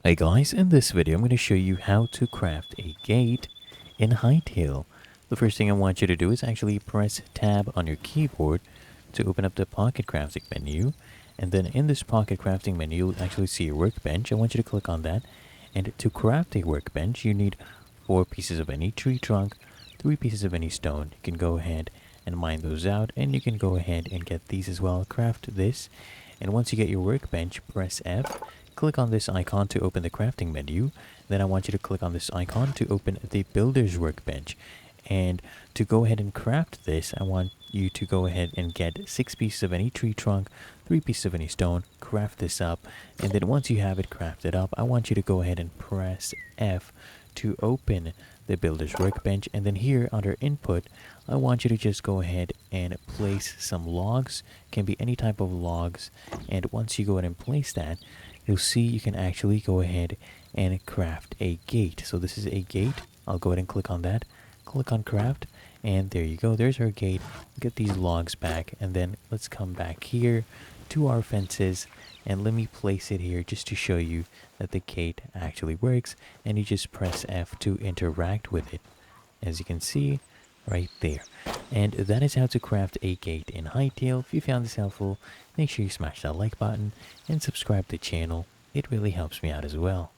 Hey guys, in this video I'm going to show you how to craft a gate in Hytale. The first thing I want you to do is actually press tab on your keyboard to open up the pocket crafting menu. And then in this pocket crafting menu you'll actually see a workbench. I want you to click on that. And to craft a workbench you need 4 pieces of any tree trunk, 3 pieces of any stone. You can go ahead and mine those out, and you can go ahead and get these as well. Craft this, and once you get your workbench, press F. Click on this icon to open the crafting menu. Then I want you to click on this icon to open the builder's workbench. And to go ahead and craft this, I want you to go ahead and get 6 pieces of any tree trunk, 3 pieces of any stone, craft this up. And then once you have it crafted up, I want you to go ahead and press F to open the builder's workbench. And then here under input, I want you to just go ahead and place some logs. Can be any type of logs. And once you go ahead and place that, you'll see you can actually go ahead and craft a gate. So this is a gate. I'll go ahead and click on that. Click on craft, and there you go. There's our gate. Get these logs back, and then let's come back here to our fences, and let me place it here just to show you that the gate actually works. And you just press F to interact with it, as you can see right there. And that is how to craft a gate in Hytale. If you found this helpful, make sure you smash that like button and subscribe to the channel. It really helps me out as well.